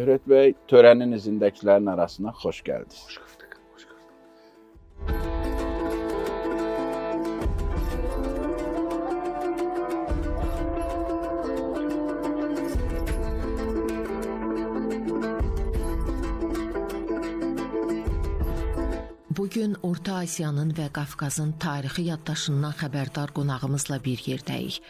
Şöhrət bəy, törənin izindəkilərin arasına xoş gəldiniz. Hoş gördük, hoş gördük. Bugün Orta Asiyanın və Qafqazın tarixi yaddaşından xəbərdar qonağımızla bir yerdəyik.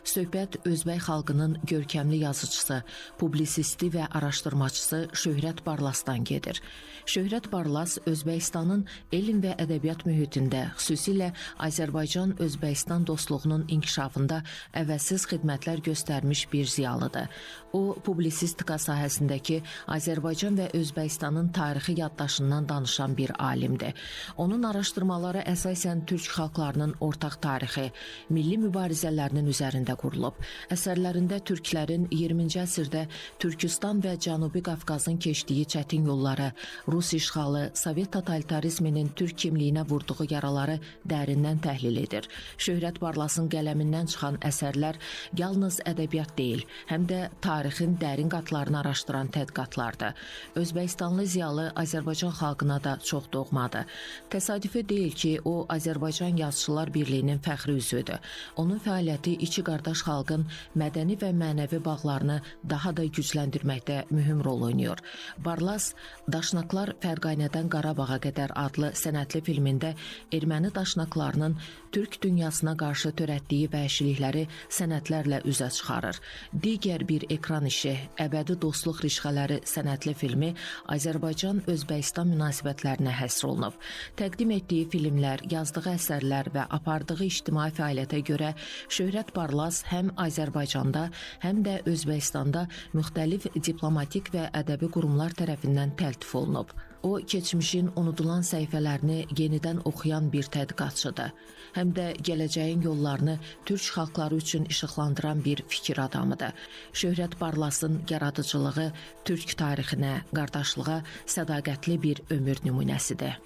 Söhbət Özbək xalqının görkəmli yazıcısı, publisisti və araşdırmacısı Şöhrət Barlasdan gedir. Şöhrət Barlas Özbəkistanın elm və ədəbiyyat mühitində, xüsusilə Azərbaycan-Özbəkistan dostluğunun inkişafında əvəzsiz xidmətlər göstərmiş bir ziyalıdır. O, publisistika sahəsindəki Azərbaycan və Özbəkistanın tarixi yaddaşından danışan bir alimdir. Onun araşdırmaları əsasən türk xalqlarının ortaq tarixi, milli mübarizələrinin üzərində qurulub. Əsərlərində türklərin 20-ci əsrdə Türkistan və Cənubi Qafqazın keçdiyi çətin yolları, Rus işğalı, Sovet totalitarizminin türk kimliyinə vurduğu yaraları dərindən təhlil edir. Şöhrət Barlasın qələmindən çıxan əsərlər yalnız ədəbiyyat deyil, həm də tarixin dərin qatlarını araşdıran tədqiqatlardır. Özbəkistanlı ziyalı Azərbaycan xalqına da çox doğmadır. Təsadüfi deyil ki, o Azərbaycan Yazıçılar Birliyinin fəxri üzvüdür. Onun fəaliyyəti iki qardaş xalqın mədəni və mənəvi bağlarını daha da gücləndirməkdə mühüm rol oynayır. Barlas, Daşnaqlar Fərqanədən Qarabağa qədər adlı sənətli filmində erməni daşnaqlarının türk dünyasına qarşı törətdiyi vəhşilikləri sənətlərlə üzə çıxarır. Digər bir ekran işi, Əbədi Dostluq Rişxələri sənətli filmi Azərbaycan-Özbəkistan münasibətlərinə həsr olunub. Təqdim etdiyi filmlər, yazdığı əsərlər və apardığı ictimai fəaliyyətə görə Şöhrət Barlas həm Azərbaycanda, həm də Özbəkistanda müxtəlif diplomatik və ədəbi qurumlar tərəfindən təltif olunub. O, keçmişin unudulan səhifələrini yenidən oxuyan bir tədqiqatçıdır. Həm də gələcəyin yollarını türk xalqları üçün işıqlandıran bir fikir adamıdır. Şöhrət Barlasın yaradıcılığı türk tarixinə, qardaşlığa sədaqətli bir ömür nümunəsidir.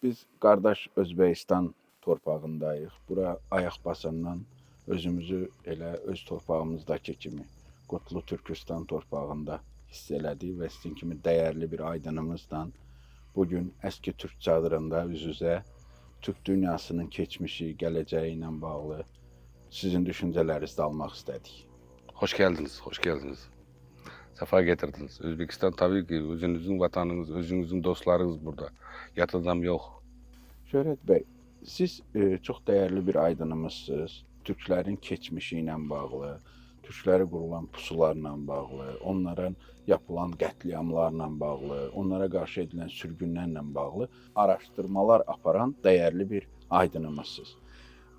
Biz qardaş Özbəkistan torpağındayıq. Bura ayaq basandan özümüzü elə öz torpağımızdakı kimi Qutlu Türkistan torpağında hiss elədik və sizin kimi dəyərli bir aydınımızla bugün əski türk çadırında üz-üzə Türk dünyasının keçmişi, gələcəyi ilə bağlı sizin düşüncələrinizi almaq istədik. Hoş geldiniz, hoş geldiniz. Sefa getirdiniz. Özbekistan tabii ki özünüzün vatanınız, özünüzün dostlarınız burada. Yat adam yok. Şöhrət bəy, siz çox dəyərli bir aydınımızsınız. Türklərin keçmişi ilə bağlı, türkləri qurulan pusularla bağlı, onlara yapılan qətliamlarla bağlı, onlara qarşı edilən sürgünlərlə bağlı araşdırmalar aparan dəyərli bir aydınımızsınız.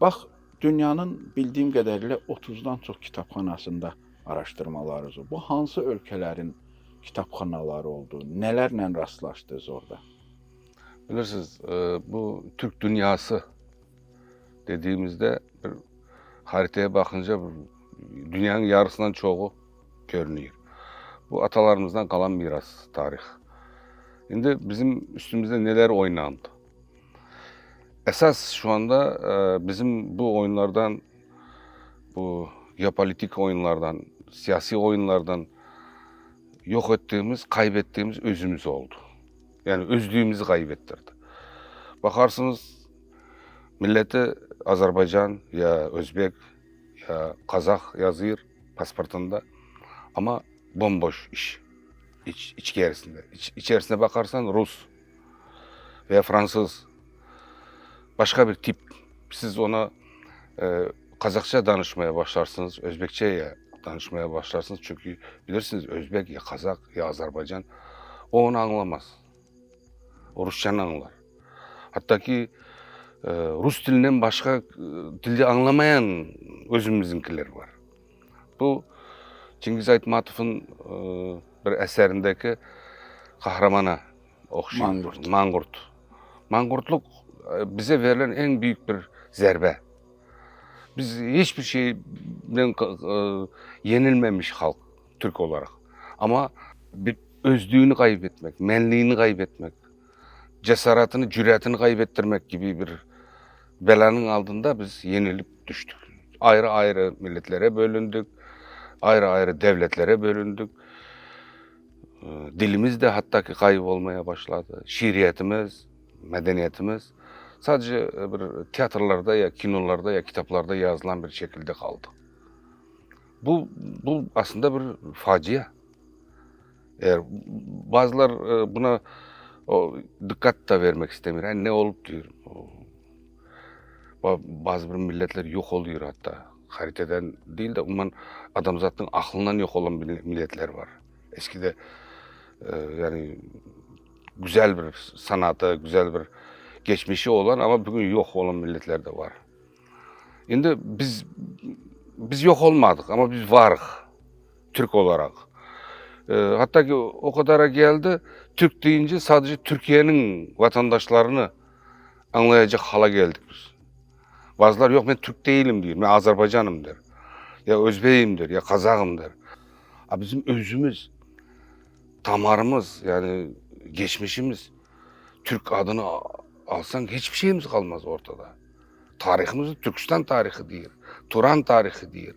Bax, dünyanın bildiyim qədərilə 30-dan çox kitabxanasında araşdırmalarınız oldu. Bu hansı ölkələrin kitabxanaları oldu? Nələrlə rastlaşdınız orada? Bilirsiniz, bu Türk dünyası dediğimizde bir haritaya bakınca dünyanın yarısından çoğu görünüyor. Bu atalarımızdan kalan miras, tarih. Şimdi bizim üstümüzde neler oynandı? Esas şu anda bizim bu oyunlardan, bu geopolitik oyunlardan, siyasi oyunlardan yok ettiğimiz, kaybettiğimiz özümüz oldu. Yani özlüğümüzü kaybettirdi. Bakarsınız milleti Azerbaycan ya Özbek ya Kazak yazıyor pasportunda ama bomboş iş. İçerisinde. İçerisine bakarsan Rus veya Fransız başka bir tip. Siz ona Kazakça danışmaya başlarsınız, Özbekçe'ye danışmaya başlarsınız. Çünkü bilirsiniz Özbek ya Kazak ya Azerbaycan o onu anlamaz. O Rusçanı anlar. Hatta ki Rus dilinden başka dilde anlamayan özümüzünkiler var. Bu Cengiz Aytmatov'un bir eserindeki kahramana okşuyor. Mangurt. Mangurtluk bize verilen en büyük bir zerbe. Biz hiçbir şeyden yenilmemiş halk Türk olarak. Ama bir özlüğünü kaybetmek, menliğini kaybetmek, cesaretini, cüretini kaybettirmek gibi bir belanın altında biz yenilip düştük. Ayrı ayrı milletlere bölündük. Ayrı ayrı devletlere bölündük. Dilimiz de hatta ki kaybolmaya başladı. Şiiriyetimiz, medeniyetimiz sadece bir tiyatrolarda ya kinolarda ya kitaplarda yazılan bir şekilde kaldı. Bu aslında bir facia. Eğer bazılar buna dikkat da vermek istemiyor. Yani ne olup diyor. Bazı bir milletler yok oluyor hatta. Haritadan değil de umman adamzatın aklından yok olan milletler var. Eskide yani güzel bir sanatı, güzel bir geçmişi olan ama bugün yok olan milletler de var. Şimdi biz yok olmadık ama biz varız Türk olarak. Hatta ki o kadara geldi, Türk deyince sadece Türkiye'nin vatandaşlarını anlayacak hala geldik biz. Bazılar yok ben Türk değilim diyor, ben Azerbaycanım der. Ya Özbeyim der, ya Kazakım der. Bizim özümüz, damarımız yani geçmişimiz, Türk adını alsan hiçbir şeyimiz kalmaz ortada. Tarihimiz Türkistan tarihi değil, Turan tarihi değil.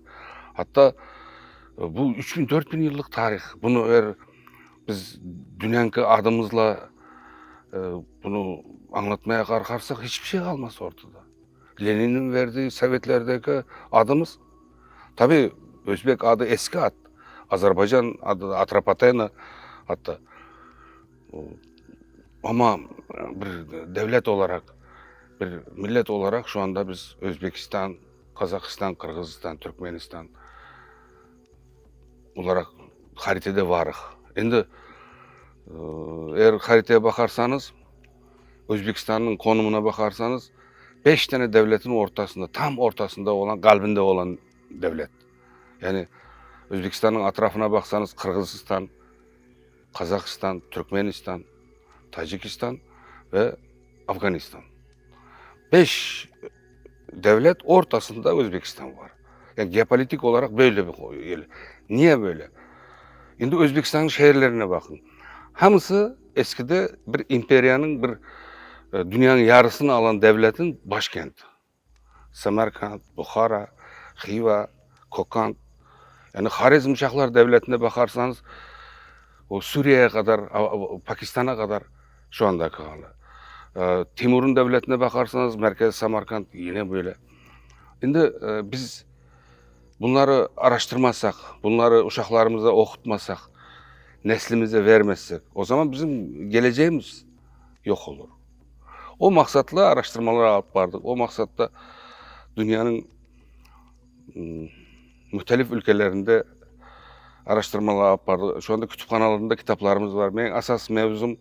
Hatta bu 3000-4000 yıllık tarih. Bunu eğer biz dünyanki adımızla bunu anlatmaya kalkarsak hiçbir şey kalmaz ortada. Lenin'in verdiği Sovyetlerdeki adımız, tabii Özbek adı eski ad. Azerbaycan adı Atropatena hatta. Ama bir devlet olarak, bir millet olarak şu anda biz Özbekistan, Kazakistan, Kırgızistan, Türkmenistan olarak haritada varız. Şimdi eğer haritaya bakarsanız, Özbekistan'ın konumuna bakarsanız, 5 tane devletin ortasında, tam ortasında olan, kalbinde olan devlet. Yani Özbekistan'ın etrafına baksanız Kırgızistan, Kazakistan, Türkmenistan, Tacikistan ve Afganistan. 5 devlet ortasında Özbekistan var. Yani geopolitik olarak böyle bir yer. Niye böyle? Şimdi Özbekistan'ın şehirlerine bakın. Hamısı eskide bir imperiyanın, bir dünyanın yarısını alan devletin başkenti. Samarkand, Bukhara, Xiva, Kokand. Yani Harizmşahlar devletine bakarsanız o Suriye'ye kadar, Pakistan'a kadar şu andaki hali. Timur'un devletine bakarsanız Merkez Samarkand yine böyle. Şimdi biz bunları araştırmazsak, bunları uşaklarımıza okutmasak, neslimize vermezsek o zaman bizim geleceğimiz yok olur. O maksatla araştırmalar alıp vardık. O maksatla dünyanın muhtelif ülkelerinde araştırmalar alıp vardık. Şu anda kütüphanelerinde kitaplarımız var. Benim asas mevzum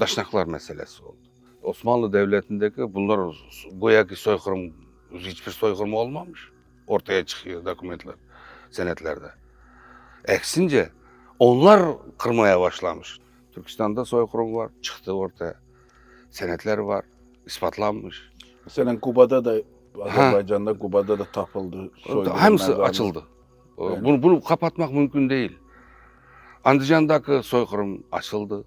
Daşnaklar meselesi oldu. Osmanlı Devleti'ndeki bunlar goyaki soykırım, hiçbir soykırım olmamış. Ortaya çıkıyor dokümentler, senetlerde. Eksince onlar kırmaya başlamış. Türkistan'da soykırım var, çıktı ortaya. Senetler var, ispatlanmış. Mesela Kuba'da da, Azerbaycan'da Kuba'da da tapıldı. Hepsi açıldı. Yani. Bunu kapatmak mümkün değil. Andijan'daki soykırım açıldı.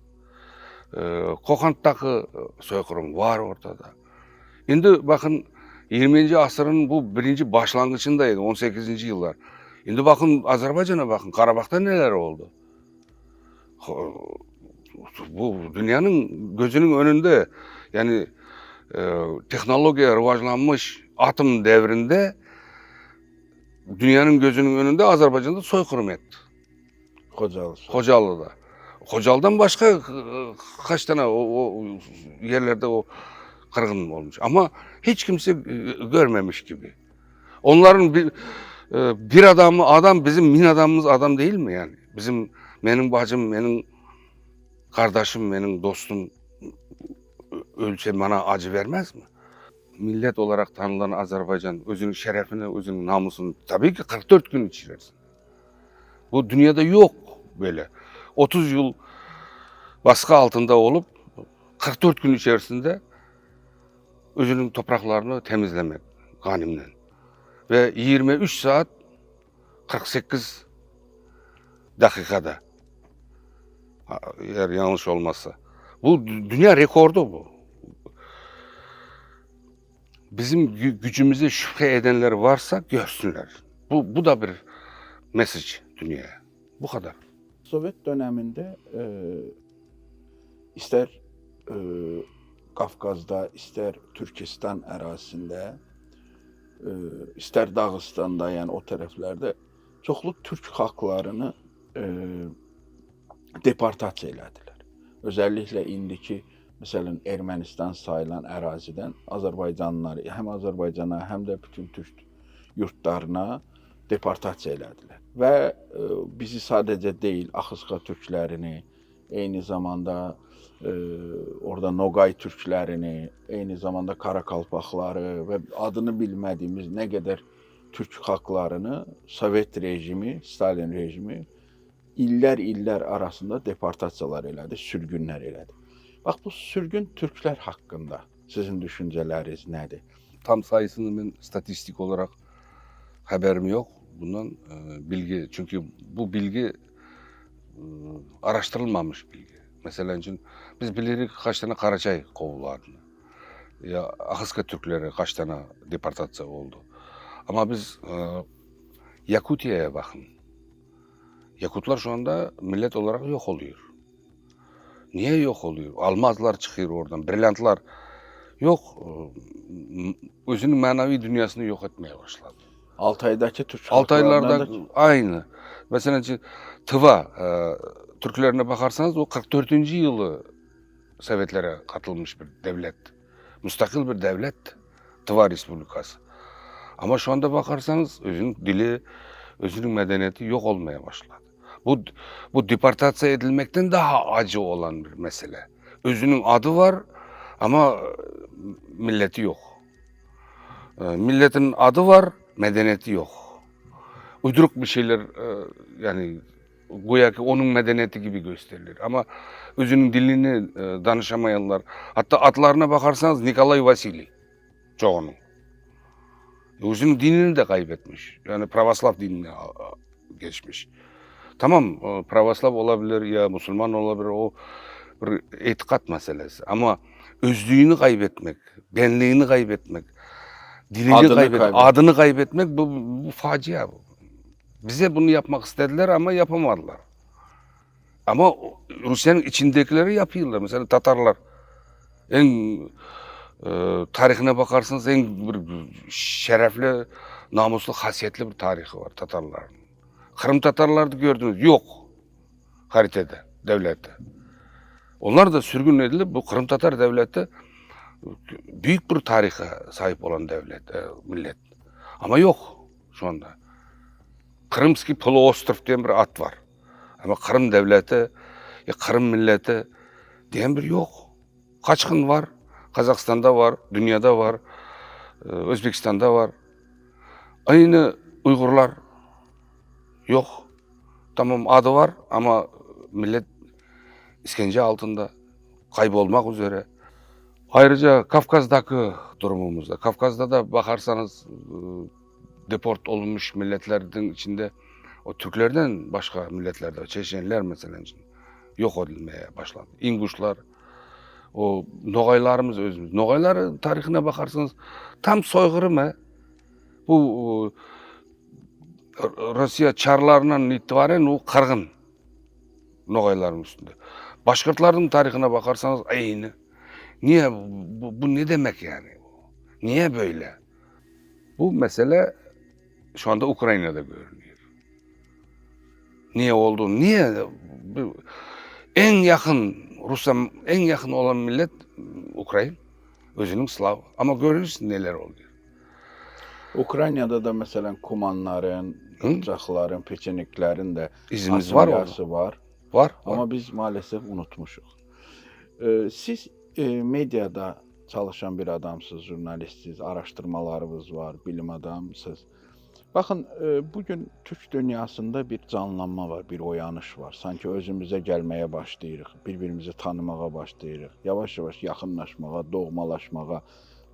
Kokand'daki soykırım var ortada. Şimdi bakın 20. asırın bu birinci başlangıcındaydı, 18. yıllar. Şimdi bakın Azerbaycan'a bakın, Karabak'ta neler oldu. Bu dünyanın gözünün önünde yani teknolojiye rivajlanmış atım devrinde dünyanın gözünün önünde Azerbaycan'da soykırım etti. Xocalı'da. Xocalı'dan başka kaç tane o yerlerde o kırgın olmuş. Ama hiç kimse görmemiş gibi. Onların bir adamı adam, bizim bin adamımız adam değil mi yani? Benim bacım, benim kardeşim, benim dostum ölçe bana acı vermez mi? Millet olarak tanınan Azerbaycan özünün şerefini, özünün namusunu tabii ki 44 gün içerisinde. Bu dünyada yok böyle. 30 yıl baskı altında olup 44 gün içerisinde özünün topraklarını temizlemek ganimden. Ve 23 saat 48 dakikada, eğer yanlış olmazsa. Bu dünya rekordu bu. bizim gücümüze şüphe edenler varsa görsünler. Bu da bir mesaj dünyaya. Bu kadar. Sovet döneminde ister Qafqazda, ister Türkistan ərazisində, ister Dağıstanda, yəni o tərəflərdə çoxlu türk xalqlarını deportasiya elədilər. Özəlliklə indiki məsələn Ermənistan sayılan ərazidən Azərbaycanlıları həm Azərbaycana, həm də bütün türk yurtlarına deportasiya elədilər. Və bizi sadəcə deyil, Axısqa türklərini, eyni zamanda orada Noqay türklərini, eyni zamanda Karakalpaqları və adını bilmədiyimiz nə qədər türk xalqlarını Sovet rejimi, Stalin rejimi illər arasında deportasiyalar elədi, sürgünlər elədi. Bax, bu sürgün türklər haqqında sizin düşüncələriniz nədir? Tam sayısını ben statistik olarak haberim yok. Bundan bilgi, çünkü bu bilgi araştırılmamış bilgi. Mesela için biz bilirik kaç tane Karaçay kovullarını. Ya Ahıska Türkleri kaç tane deportasyon oldu. Ama biz Yakutiye'ye bakın. Yakutlar şu anda millet olarak yok oluyor. Niye yok oluyor? Almazlar çıkıyor oradan, brilliantlar yok. Özünün manevi dünyasını yok etmeye başladı. Altaydakı Türk Altaylarda xalqlarından da aynı. Mesela Tıva Türklerine bakarsanız o 44. yılı Sovyetlere katılmış bir devlet. Müstakil bir devlet. Tıva Respublikası. Ama şu anda bakarsanız özünün dili, özünün medeniyeti yok olmaya başladı. Bu deportasiya edilmekten daha acı olan bir mesele. Özünün adı var ama milleti yok. Milletin adı var, medeniyeti yok. Uyduruk bir şeyler yani güya ki onun medeniyeti gibi gösterilir. Ama özünün dilini danışamayanlar, hatta adlarına bakarsanız Nikolay Vasili çoğunun. Özünün dinini de kaybetmiş. Yani Pravoslav dinine geçmiş. Tamam, Pravoslav olabilir ya Müslüman olabilir, o bir etikat meselesi. Ama özlüğünü kaybetmek, benliğini kaybetmek, dilini adını kaybetmek bu facia bu. Bize bunu yapmak istediler ama yapamadılar. Ama Rusya'nın içindekileri yapıyorlar. Mesela Tatarlar. Tarihine bakarsanız en bir şerefli, namuslu, hasiyetli bir tarihi var Tatarların. Kırım Tatarlar'da gördünüz. Yok. Haritada, devlette. Onlar da sürgün edilip bu Kırım Tatar devleti büyük bir tarihe sahip olan devlet, millet. Ama yok şu anda. Kırımski Poloostrov diyen bir ad var. Ama Kırım devleti, ya Kırım milleti diyen bir yok. Kaçkın var. Kazakistan'da var, dünyada var, Özbekistan'da var. Aynı Uygurlar yok. Tamam adı var ama millet işkence altında, kaybolmak üzere. Ayrıca Kafkas'daki durumumuzda, Kafkas'da da bakarsanız deport olmuş milletlerin içinde o Türklerden başka milletlerde, Çeçenler mesela yok edilmeye başladı. İnguşlar, o Noğaylarımız özümüz. Noğaylar tarihine bakarsanız tam soykırım he. Bu Rusya çarlarından itibaren o kırgın Noğayların üstünde. Başkırtların tarihine bakarsanız aynı. Niye? Bu ne demek yani? Niye böyle? Bu mesele şu anda Ukrayna'da görünüyor. Niye oldu? Niye? En yakın Rusya en yakın olan millet Ukrayna. Özünün Slav. Ama görürsün neler oluyor. Ukraynada da mesela Kumanların, Qaçaqların, Peçeniklərin də İzimiz var asimilyası var. Var. Ama biz maalesef unutmuşuq. Siz medyada çalışan bir adamsınız, jurnalistsiniz, araştırmalarınız var, bilim adamısınız. Bakın, bugün Türk dünyasında bir canlanma var, bir oyanış var. Sanki özümüze gəlməyə başlayırıq, bir-birimizi tanımağa başlayırıq, yavaş-yavaş yaxınlaşmağa, doğmalaşmağa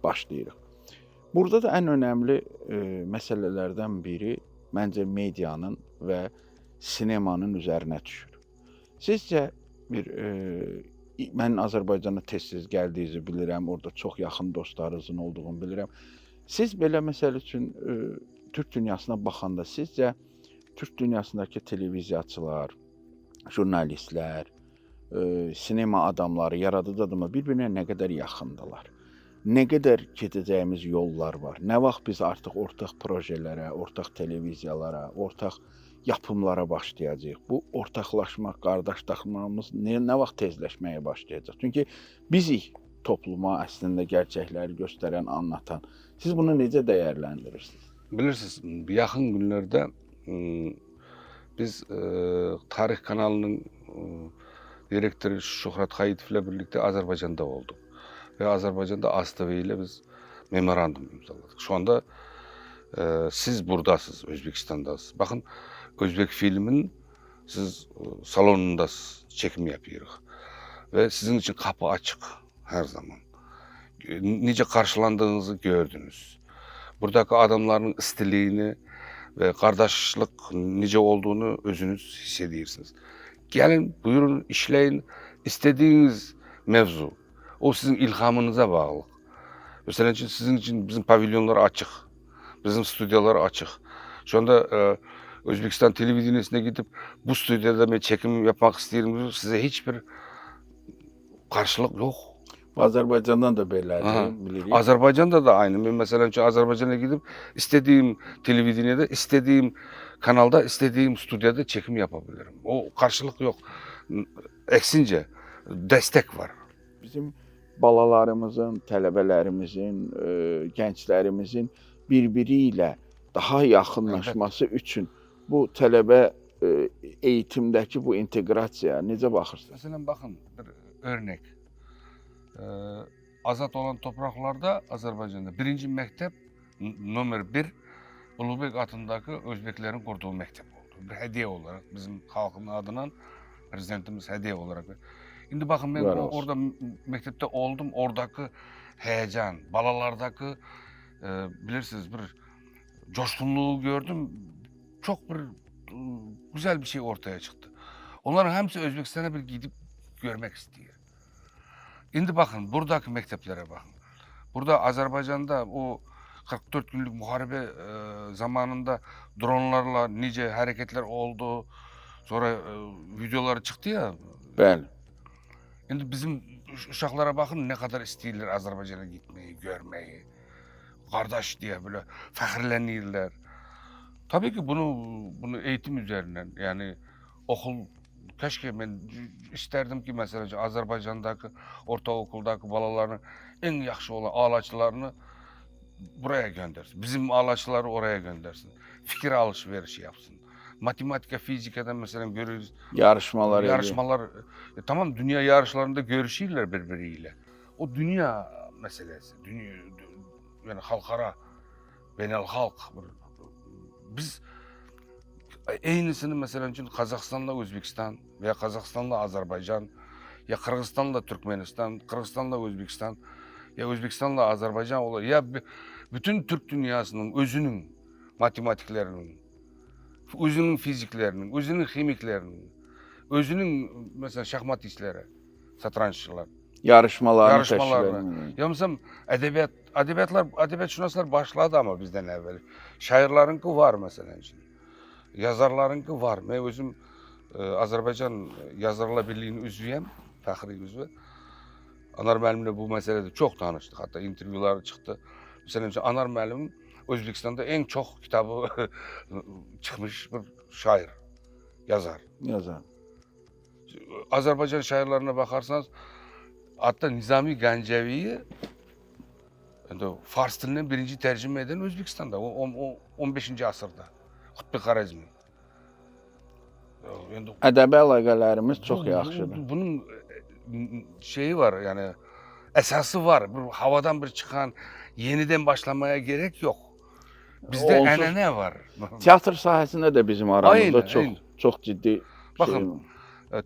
başlayırıq. Burada da ən önəmli məsələlərdən biri məncə medianın və sinemanın üzərinə düşür. Sizcə bir mən Azərbaycana tez-tez gəldiyinizi bilirəm, orada çox yaxın dostlarınızın olduğunu bilirəm. Siz belə məsəl üçün Türk dünyasına baxanda sizcə Türk dünyasındakı televiziyaçılar, jurnalistlər, sinema adamları, yaradıcı adamlar bir-birinə nə qədər yaxındılar? Nə qədər gedəcəyimiz yollar var? Nə vaxt biz artıq ortaq projelərə, ortaq televiziyalara, ortaq yapımlara başlayacağıq? Bu ortaqlaşmaq, qardaşlaşmamız nə vaxt tezləşməyə başlayacaq? Çünki bizik topluma əslində gerçəkləri göstərən, anlatan. Siz bunu necə dəyərləndirirsiniz? Bilirsiniz, yaxın günlərdə biz Tarix kanalının direktörü Şöhrət Xayitov'la birlikte Azerbaycan'da olduk. Ve Azerbaycan'da ASTV ile biz memorandum imzaladık. Şu anda siz buradasınız, Özbekistan'dasınız. Bakın, Özbek filmin siz salonundasınız, çekim yapıyoruz. Ve sizin için kapı açık her zaman. Nice karşılandığınızı gördünüz. Buradaki adamların istiliğini ve kardeşlik nice olduğunu özünüz hissediyorsunuz. Gelin, buyurun, işleyin, istediğiniz mevzu. O sizin ilhamınıza bağlı. Mesela sizin için bizim pavilyonlar açık. Bizim stüdyolar açık. Şu anda Özbekistan televizyonuna gidip bu stüdyoda ben çekim yapmak isterim. Size hiçbir karşılık yok. Azerbaycan'dan da belədir, bilirik. Azerbaycan'da da aynı. Ben mesela Azerbaycan'a gidip istediğim televizyonda, istediğim kanalda, istediğim stüdyoda çekim yapabilirim. O karşılık yok. Eksince destek var. Bizim balalarımızın, tələbələrimizin, gənclərimizin bir-biri ilə daha yaxınlaşması üçün bu tələbə eğitimdəki bu inteqrasiya necə baxırsınız? Mesela bakın bir örnek. Azad olan topraklarda Azerbaycan'da birinci mektep numara 1 Ulubek adındaki Özbeklerin kurduğu mektep oldu. Bir hediye olarak bizim halkın adından prezidentimiz hediye olarak. Şimdi bakın ben orada mektepte oldum. Oradaki heyecan, balalardaki bilirsiniz bir coşkunluğu gördüm. Çok bir güzel bir şey ortaya çıktı. Onların hepsi Özbekistan'a bir gidip görmek istiyor. Şimdi bakın buradaki mekteplere bakın. Burada Azerbaycan'da o 44 günlük muharebe zamanında dronlarla nice hareketler oldu. Sonra videoları çıktı ya. Bəli. Şimdi bizim uşaklara bakın ne kadar istiyorlar Azerbaycan'a gitmeyi, görmeyi. Kardeş diye böyle fəxrleniyorlar. Tabii ki bunu eğitim üzerinden yani okul keşke ben isterdim ki mesela Azerbaycan'daki ortaokuldaki balaların en yaxşı olan ağlaçlarını buraya göndersin. Bizim ağlaçları oraya göndersin. Fikir alışverişi yapsın. Matematika, fizikadan mesela görürüz. Yarışmalar. Tamam dünya yarışlarında görüşüyorlar birbiriyle. O dünya meselesi. Yani halkara, benel halk. Biz aynısını mesela Kazakistan'la Özbekistan veya Kazakistan'la Azerbaycan ya Kırgızistan'la Türkmenistan, Kırgızistan'la Özbekistan ya Özbekistan'la Azerbaycan olur. Ya bütün Türk dünyasının özünün matematiklerinin, özünün fiziklerinin, özünün kimiklerinin, özünün mesela şahmat işleri, satranççılar. Yarışmalarını. Ya mesela edebiyatşünaslar başladı ama bizden evvel. Şairlarınki var mesela. Yazarlarınki var. Ben özüm Azerbaycan Yazarlar Birliği'nin üzvüyəm, fəxri üzvü. Anar müəllimlə bu meselede çok tanıştık. Hatta intervyular çıktı. Mesela Anar müəllim Özbekistan'da en çok kitabı çıkmış bir şair, yazar. Azerbaycan şairlerine bakarsanız hatta Nizami Gencevi'yi Fars dilinden birinci tercüme eden Özbekistan'da, o 15. asırda. Kutbi Karazmi. Ədəbi əlaqələrimiz çox yaxşıdır. Bunun şeyi var yani esası var. Bu havadan bir çıkan yeniden başlamaya gerek yok. Bizde ənənə var. Teatr sahəsində də bizim aramızda çox ciddi bakın,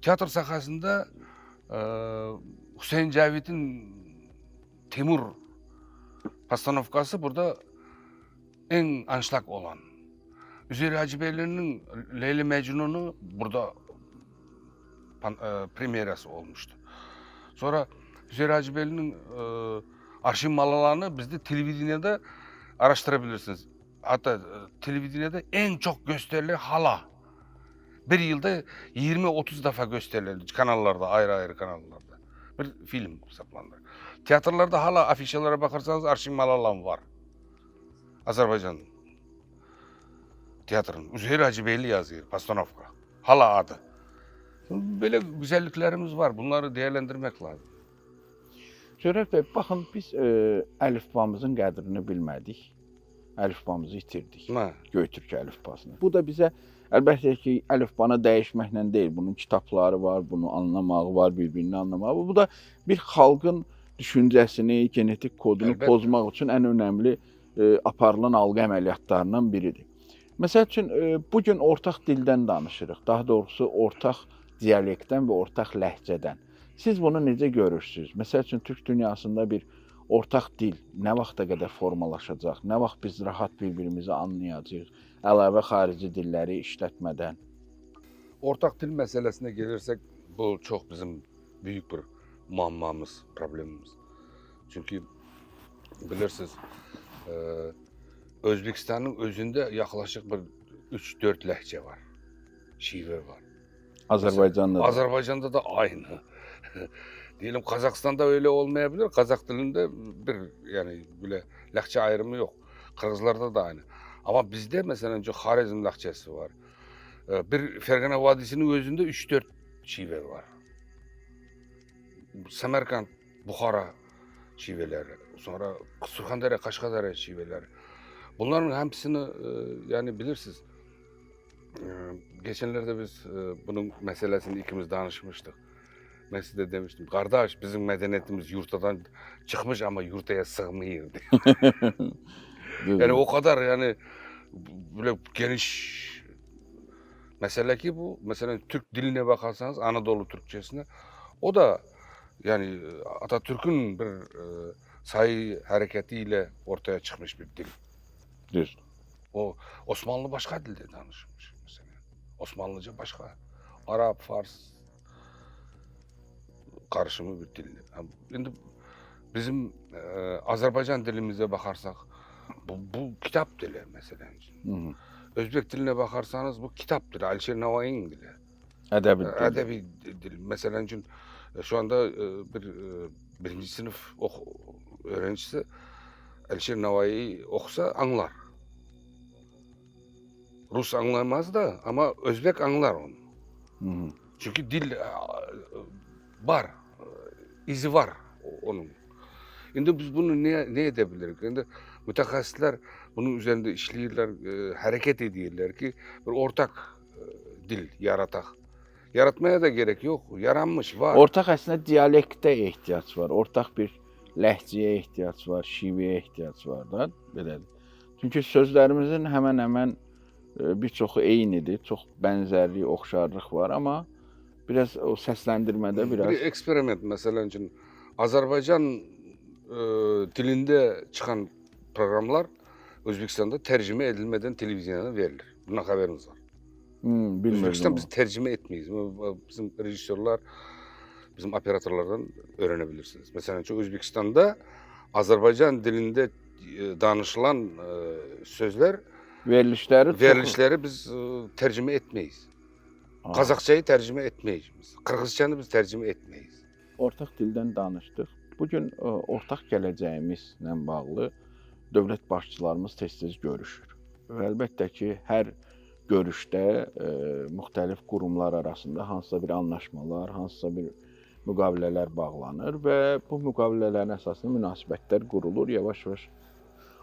tiyatro sahasında Hüseyin Cavit'in Timur postanovkası burada en anşlak olan. Üzeyir Hacıbeyli'nin Leyli Mecnun'u burada premierası olmuştu. Sonra Hüseyin Hacıbeyli'nin arşiv malalarını bizde televizyonda araştırabilirsiniz. Hatta televizyonda en çok gösterilen hala. Bir yılda 20-30 defa gösterilen kanallarda, ayrı kanallarda. Bir film hesaplanır. Tiyatrolarda hala afişalara bakarsanız arşiv malalar var. Azerbaycan'ın. Tiyatronun. Üzeyir Hacıbeyli yazıyor, Pastanovka. Hala adı. Böyle güzelliklerimiz var. Bunları değerlendirmek lazım. Şöhrət bəy, baxın biz əlifbamızın qədrini bilmədik. Əlifbamızı itirdik. Ha. Göytürk əlifbasını. Bu da bizə əlbəttə ki, əlifbanı dəyişməklə deyil. Bunun kitabları var, bunu anlamağı var, bir-birini anlamağı. Bu da bir xalqın düşüncəsini, genetik kodunu Əlbəttə. pozmaq üçün ən önəmli aparılan algı əməliyyatlarından biridir. Məsəl üçün, bugün ortaq dildən danışırıq. Daha doğrusu, ortaq dialektdən və ortaq ləhcədən. Siz bunu necə görürsünüz? Məsəl üçün, Türk dünyasında bir ortaq dil nə vaxta qədər formalaşacaq? Nə vaxt biz rahat bir-birimizi anlayacağıq? Əlavə xarici dilləri işlətmədən. Ortak dil meselesine gelirsek bu çok bizim büyük bir muammamız, problemimiz. Çünkü bilirsiniz Özbekistan'ın özünde yaklaşık bir 3-4 lehçe var. Şive var. Azərbaycanda da. Azerbaycan'da da aynı. Diyelim Kazakistan'da öyle olmayabilir. Kazak dilinde bir yani böyle lehçe ayrımı yok. Kırgızlarda da aynı. Ama bizde mesela önce Harizm lehçesi var. Bir Fergana Vadisi'nin özünde 3-4 şive var. Semerkant, Bukhara şiveleri, sonra Surxandere, Kaşgadere şiveleri. Bunların hepsini yani bilirsiniz. Geçenlerde biz bunun meselesini ikimiz danışmıştık. Ben size demiştim, kardeş bizim medeniyetimiz yurtadan çıkmış ama yurtaya sığmıyor diye. Yani o kadar yani böyle geniş mesele ki bu. Mesela Türk diline bakarsanız Anadolu Türkçesine o da yani Atatürk'ün bir sayı hareketiyle ortaya çıkmış bir dil. Düz. O Osmanlı başka dilde danışmış mesela. Osmanlıca başka. Arap, Fars karışımı bir dil. Şimdi bizim Azerbaycan dilimize bakarsak bu kitap dili mesela. Hı -hı. Özbek diline bakarsanız bu kitap dili. Alişer Navai'nin dili. Edebi dil. Edebi dil. Mesela şu anda birinci sınıf öğrencisi Alişer Navai'yi okusa anlar. Rus anlamaz da ama Özbek anlar onu. Hı -hı. Çünkü dil var, izi var onun. Şimdi biz bunu ne edebiliriz? Şimdi mütehassisler bunun üzerinde işliyorlar, hareket ediyorlar ki bir ortak dil yaratak. Yaratmaya da gerek yok, yaranmış var. Ortaq əslində dialektə ehtiyac var. Ortaq bir ləhcəyə ehtiyac var, şivəyə ehtiyac var da, belədir. Çünki sözlərimizin həmən-həmən bir çoxu eynidir, çox bənzərlik, oxşarlıq var, amma biraz o səsləndirmədə biraz... Bir eksperiment mesela için Azerbaycan dilinde çıkan programlar Özbekistan'da tercüme edilmeden televizyona verilir. Bundan haberiniz var. Özbekistan biz tercüme etmeyiz. Bizim rejisörler, bizim operatörlerden öğrenebilirsiniz. Mesela Özbekistan'da Azerbaycan dilinde danışılan sözler verilişleri biz tercüme etmeyiz. Kazakçayı tercüme etmeyiz biz. Kırgızçanı biz tercüme etmeyiz. Ortaq dildən danışdıq. Bugün ortaq gələcəyimizlə bağlı dövlət başçılarımız tez-tez görüşür. Və əlbəttə ki, hər görüşdə müxtəlif qurumlar arasında hansısa bir anlaşmalar, hansısa bir müqavilələr bağlanır və bu müqavilələrin əsasında münasibətlər qurulur, yavaş-yavaş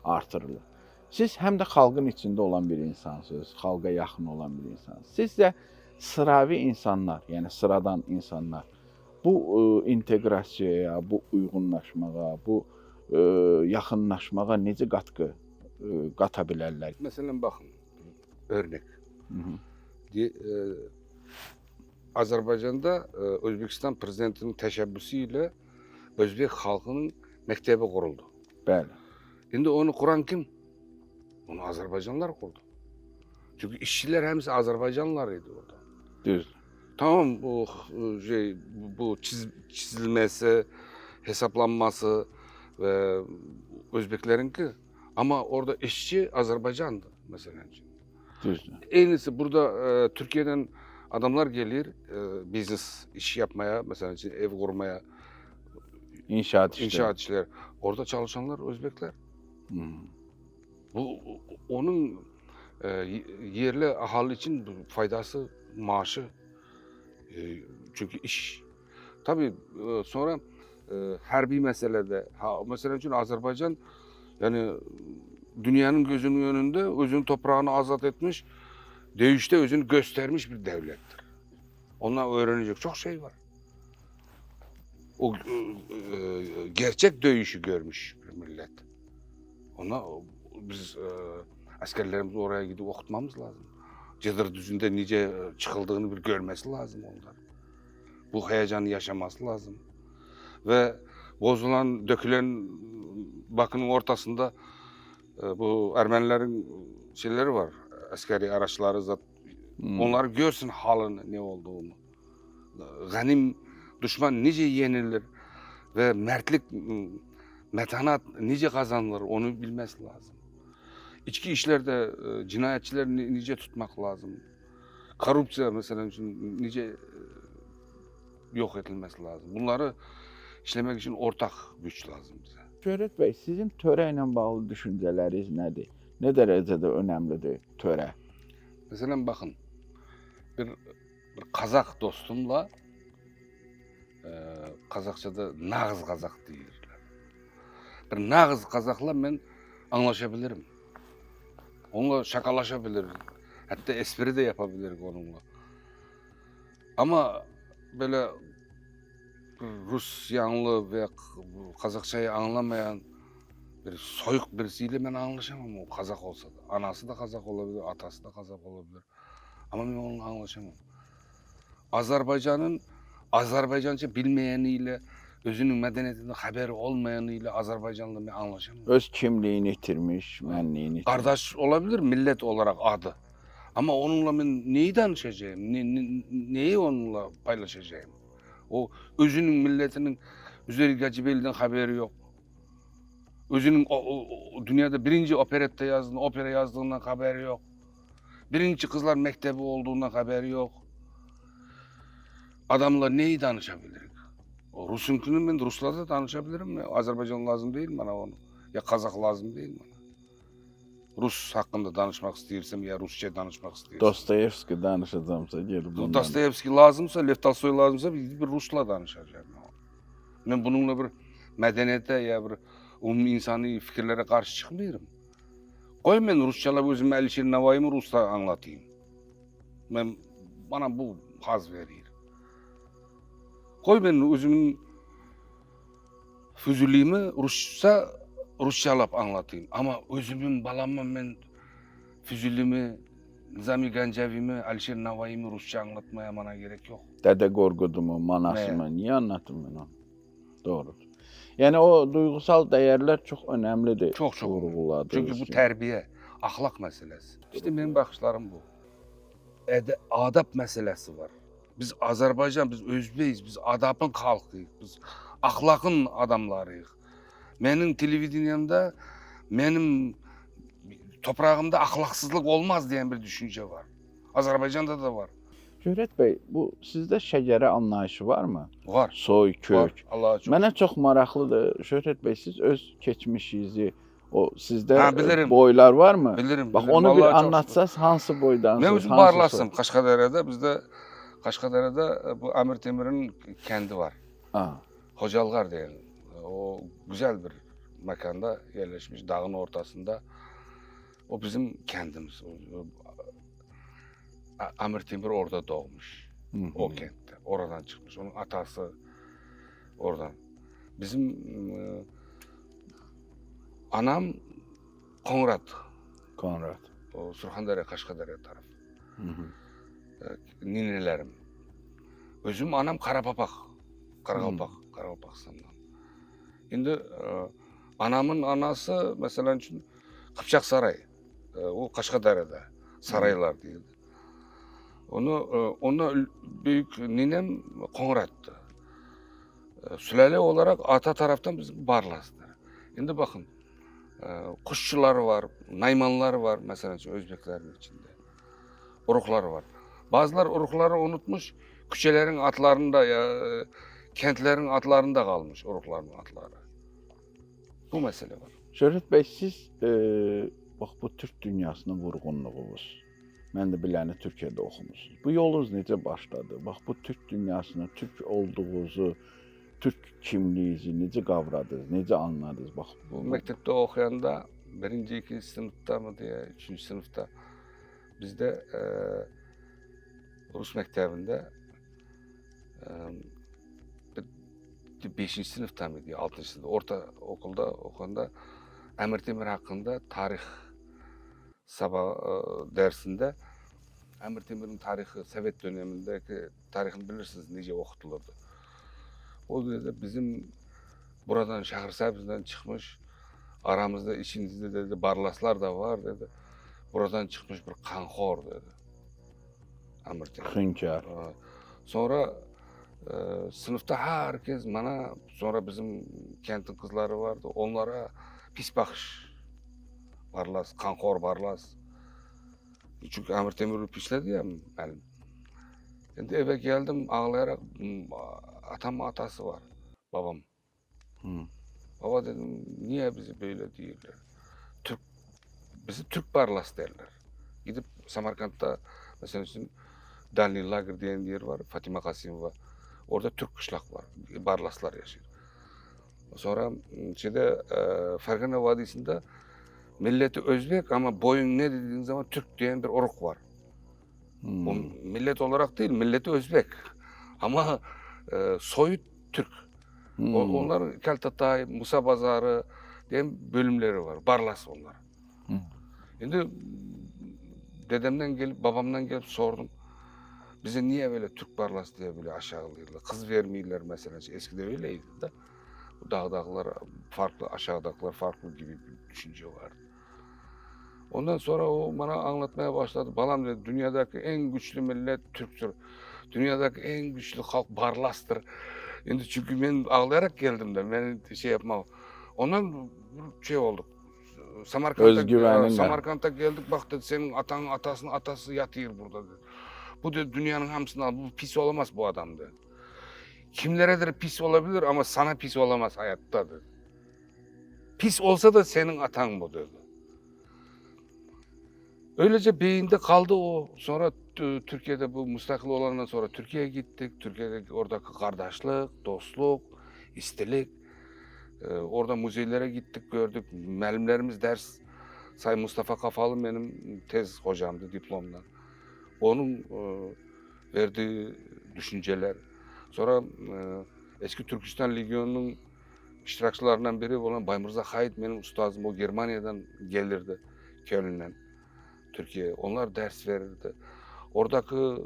artırılır. Siz həm də xalqın içində olan bir insansınız, xalqa yaxın olan bir insansınız. Sizcə sıravi insanlar, yəni sıradan insanlar bu inteqrasiyaya, bu uyğunlaşmağa, bu yaxınlaşmağa necə qatqı qata bilərlər? Mesela bakın, örnek. Azerbaycan'da Özbekistan prezidentinin teşebbüsüyle Özbek halkının mektebi kuruldu. Bəli. Şimdi onu kuran kim? Onu Azerbaycanlılar kurdu. Çünkü işçiler hepsi Azerbaycanlılarıydı orada. Düz. Tamam bu çizilmesi, hesaplanması ve Özbeklerinki ama orada işçi Azerbaycan'dı mesela. Düzdür. Aynısı burada Türkiye'den adamlar gelir biznes iş yapmaya mesela ev kurmaya, İnşaat işleri. inşaat işleri. Orada çalışanlar Özbekler. Bu onun yerli ahali için faydası, maaşı. Çünkü iş. Tabii sonra harbi meselede, mesela için Azerbaycan yani dünyanın gözünün önünde özünün toprağını azat etmiş, dövüşte özünü göstermiş bir devlettir. Ondan öğrenecek çok şey var. O gerçek dövüşü görmüş bir millet. Ona biz askerlerimizi oraya gidip okutmamız lazım. Cıdır düzünde nice çıkıldığını bir görmesi lazım onlar. Bu heyecanı yaşaması lazım. Ve bozulan, dökülen bakının ortasında bu Ermenilerin şeyleri var. Askeri araçları zat. Onlar görsün halını ne olduğunu. Ganim düşman nice yenilir ve mertlik, metanat nice kazanılır onu bilmesi lazım. İçki işlerde cinayetçileri nice tutmak lazım. Korrupsiya mesela için nice yok edilmesi lazım. Bunları işlemek için ortak güç lazım bize. Şöhrət bəy, sizin törə ilə bağlı düşüncələriniz nədir? Ne derecede önemlidir töre? Mesela bakın bir Kazak dostumla Kazakçada nağız Kazak deyirler. Bir nağız Kazakla ben anlaşabilirim. Onunla şakalaşabilirim. Hatta espri de yapabilirim onunla. Ama böyle Rus yanlı ve Kazakçayı anlamayan bir soyuk birisiyle ben anlaşamam. O Kazak olsa da. Anası da Kazak olabilir, atası da Kazak olabilir. Ama ben onunla anlaşamam. Azerbaycan'ın Azerbaycanca bilmeyeniyle, özünün medeniyetinden haberi olmayanıyla Azerbaycan'la ben anlaşamam. Öz kimliğini itirmiş, benliğini itirmiş. Kardeş olabilir millet olarak adı. Ama onunla ben neyi danışacağım, neyi onunla paylaşacağım? O özünün milletinin üzeri Cibeli'den haberi yok. Özünün dünyada birinci operette yazdığından, opera yazdığından haberi yok. Birinci Kızlar Mektebi olduğundan haberi yok. Adamla neyi danışabilirim? O Rus'unkinin ben Rus'la da danışabilirim mi? Azerbaycan lazım değil bana onu. Ya Kazak lazım değil bana. Rus hakkında danışmak istiyorsam ya Rusça danışmak istiyorsam. Dostoyevski danışacağımsa gel bundan. Dostoyevski lazımsa, Lev Tolstoy lazımsa bir Rus'la danışacağım. Ben bununla bir medeniyete ya bir insani fikirlere karşı çıkmıyorum. Koy ben Rusçalab özümü Alişir Navoiy'imi Rus'ta anlatayım. Bana bu haz verir. Koy ben özümün Füzulimi Rusçalab anlatayım. Ama özümün balamam ben Füzulimi, Nizami Gancevi'mi, Alişir Navoiy'imi Rusça anlatmaya bana gerek yok. Dede Gorgud'umu, Manas'ımı niye anlatayım ben onu? Doğrudur. Yani o duygusal değerler çok önemlidir. Çok vurguladığınız Çünkü bu gibi. terbiye, ahlak meselesi. İşte benim bakışlarım bu. Adab meselesi var. Biz Azerbaycan, biz Özbeyiz, biz adabın halkıyız, biz ahlakın adamlarıyız. Benim televizyonumda, benim toprağımda ahlaksızlık olmaz diyen bir düşünce var. Azerbaycan'da da var. Şöhrət bəy, bu sizdə şəkərə anlayışı var mı? Var. Soy, kök. Var. Allah'a çok. Mənə çox maraqlıdır. Şöhrət bəy, siz öz keçmişinizi, o sizdə bilirim. boylar var mı? Bilirim. Bak bilirim. onu bir Allah'a çok anlatsaz hansı boydansınız? Ben özüm hansı Barlas'ım. Kaşkadere'de bizde Kaşkadere'de bu Amir Temir'in kendi var. Aa, Hocalgar diyen. O güzel bir mekanda yerleşmiş dağın ortasında. O bizim kendimiz. Amir Temir orada doğmuş. O kentte. Oradan çıkmış. Onun atası oradan. Bizim anam Konrad. Konrad. O Surxandere, Kaşkadere tarafı. Ninelerim. Özüm anam Karapapak. Karapakistan'dan. Şimdi anamın anası mesela için Kıpçak Saray. O Kaşkadere'de saraylar değildi. Ona büyük ninem Konrad'dı. Sülale olarak ata taraftan bizim Barlas'tır. Şimdi bakın, kuşçular var, Naymanlar var mesela Özbeklerin içinde. Uruklar var. Bazılar urukları unutmuş, küçelerin atlarında kentlerin atlarında kalmış urukların atları. Bu mesele var. Şöhrət bəy, siz bax bu Türk dünyasına vurğunluğunuz, mən də biləni Türkiyədə oxumusunuz. Bu yolunuz necə başladı? Bax bu Türk dünyasına, Türk olduğunuzu, Türk kimliyinizi necə qavradınız, necə anladınız? Bax Bu mektepte okuyanda birinci, ikinci sınıfta mı diye, üçüncü sınıfta bizde Rus mektebinde beşinci sınıfta mı diye, altıncı sınıfta, orta okulda okuyanda Emir Temür hakkında tarih sabah dersinde Emir Temür'ün tarihi, Sovet dönemindeki tarihini bilirsiniz nice okutulurdu. O dedi bizim buradan Şahrisabz'dan çıkmış, aramızda içinizde dedi Barlaslar da var dedi. Buradan çıkmış bir kanxor dedi. Emir Temür. Hünkar. Sonra sınıfta herkes bana, sonra bizim kentin kızları vardı, onlara pis bakış. Barlas, kanxor Barlas. Çünkü Emir Temür'ü pisledi ya benim. Şimdi eve geldim ağlayarak, atamın atası var, babam. Hı. Baba dedim, niye bizi böyle değiller? Bizi Türk Barlas derler. Gidip Samarkand'da mesela için Dalni Lager diye bir yer var, Fatima Kasimova. Orada Türk kışlak var, Barlaslar yaşıyor. Sonra Fergana Vadisi'nde milleti Özbek ama boyun ne dediğin zaman Türk diyen bir oruk var. O millet olarak değil, milleti Özbek. Ama soyu Türk. Onların Keltatay, Musa Bazarı diyen bölümleri var. Barlas onlar. Şimdi dedemden gelip, babamdan gelip sordum. Bize niye böyle Türk Barlas diye böyle aşağılıyorlar? Kız vermiyorlar mesela. Eskide öyleydi de. Dağdaklar farklı, aşağıdakiler farklı gibi bir düşünce vardı. Ondan sonra o bana anlatmaya başladı. Balam dedi, dünyadaki en güçlü millet Türktür. Dünyadaki en güçlü halk Barlas'tır. Şimdi çünkü ben ağlayarak geldim de, beni şey yapma. Ondan şey olduk. Samarkand'a geldik, bak dedi, senin atanın atasının atası yatıyor burada dedi. Bu dedi dünyanın hamısından, bu pis olamaz bu adam dedi. Kimlere pis olabilir ama sana pis olamaz hayatta dedi. Pis olsa da senin atan bu dedi. Öylece beyinde kaldı o. Sonra Türkiye'de bu müstakil olandan sonra Türkiye'ye gittik. Türkiye'de oradaki kardeşlik, dostluk, istilik. Orada müzelere gittik, gördük. Müəllimlerimiz ders. Say Mustafa Kafalı benim tez hocamdı diplomdan. Onun verdiği düşünceler. Sonra eski Türkistan Legionu'nun iştirakçılarından biri olan Baymırza Hayit benim ustazım. O Germanya'dan gelirdi, Köln'den Türkiye'ye. Onlar ders verirdi. Oradaki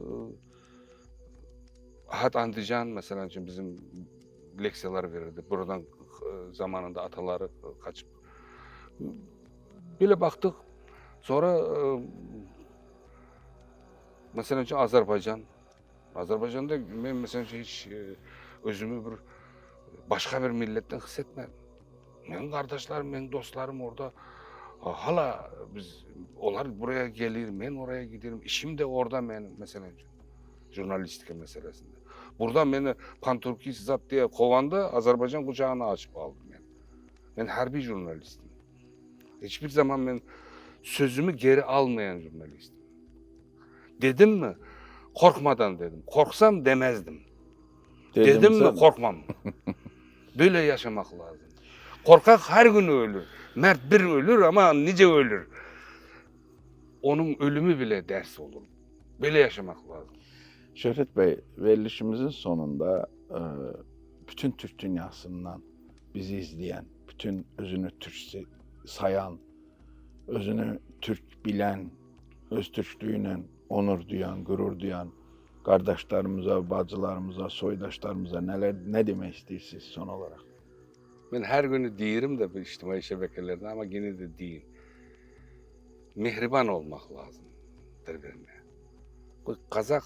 Ahad Andijan mesela bizim leksiyalar verirdi. Buradan zamanında ataları kaçıp. Böyle baktık. Sonra mesela Azerbaycan. Azerbaycan'da ben mesela hiç özümü bir başka bir milletten hissetmedim. Benim kardeşlerim, benim dostlarım orada. Hala onlar buraya gelir, ben oraya giderim. İşim de orada benim mesela jurnalistika meselesinde. Buradan beni Panturki Zat diye kovanda Azerbaycan kucağına açıp aldım yani. Ben harbi jurnalistim. Hiçbir zaman ben sözümü geri almayan jurnalistim. Dedim mi? Korkmadan dedim. Korksam demezdim. Dedim mi? Korkmam. Böyle yaşamak lazım. Korkak her gün ölür. Mert bir ölür ama nice ölür. Onun ölümü bile ders olur. Böyle yaşamak lazım. Şöhrət bəy, verilişimizin sonunda bütün Türk dünyasından bizi izleyen, bütün özünü Türk sayan, özünü Türk bilen, öz Türklüğüyle onur duyan, gurur duyan kardeşlerimize, bacılarımıza, soydaşlarımıza ne demek istiyorsunuz son olarak? Ben her günü diyelim de bu içtimai şebekelerde ama yine de diyeyim. Mehriban olmak lazım birbirine. Bu Kazak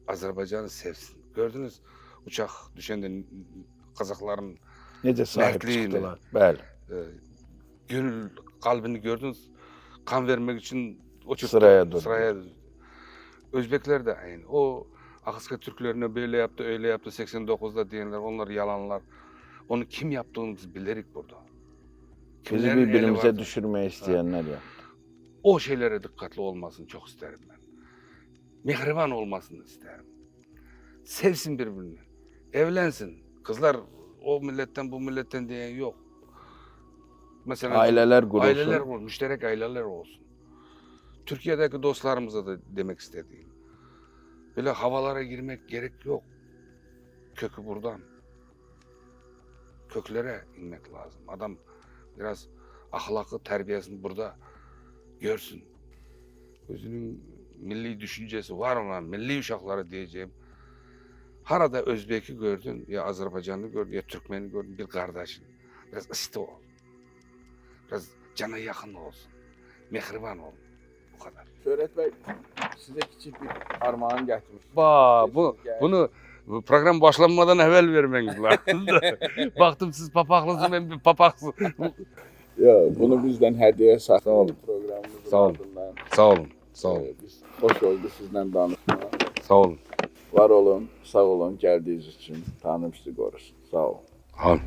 Azerbaycan'ı sevsin. Gördünüz uçak düşende Kazakların Necə sahib Mertliğini. çıxdılar. Bəli. gönül kalbini gördünüz. Kan vermek için o çıktı, Sıraya durdu. sıraya. Özbekler de aynı. O Akıska Türklerine böyle yaptı, öyle yaptı 89'da diyenler, onlar yalanlar. Onu kim yaptığını biz bilirik burada. Bizi Kimlerin eli birbirimize vardı. düşürmeye isteyenler ya. O şeylere dikkatli olmasını çok isterim ben. Mihriban olmasını isterim. Sevsin birbirini. Evlensin. Kızlar o milletten bu milletten diyen yok. Mesela Aileler kurulsun. Aileler olsun, müşterek aileler olsun. Türkiye'deki dostlarımıza da demek istediğim. Böyle havalara girmek gerek yok. Kökü buradan. Köklere inmek lazım. Adam biraz ahlakı, terbiyesini burada görsün. Özünün milli düşüncesi var olan milli uşakları diyeceğim. Harada Özbek'i gördün, ya Azerbaycanlı gördün, ya Türkmen'i gördün, bir kardeşin. Biraz ısıtı ol. Biraz cana yakın olsun. Mehriban ol. Bu kadar. Şöhrət Bey, sizə kiçik bir armağan gətirmişəm. Bunu program başlanmadan evvel vermeniz lazım. Baktım siz papaklısın, ben bir papaksın. Yo, bunu bizdən hədiyyə saxlayın. Sağ olun. Proqramımızın Sağ olun. ardından. Sağ olun, sağ olun, Biz xoş oldu sizlə danışmaq. sağ olun. Var olun, sağ olun, gəldiyiniz üçün. Tanrım sizi qorusun. Sağ olun. Amin.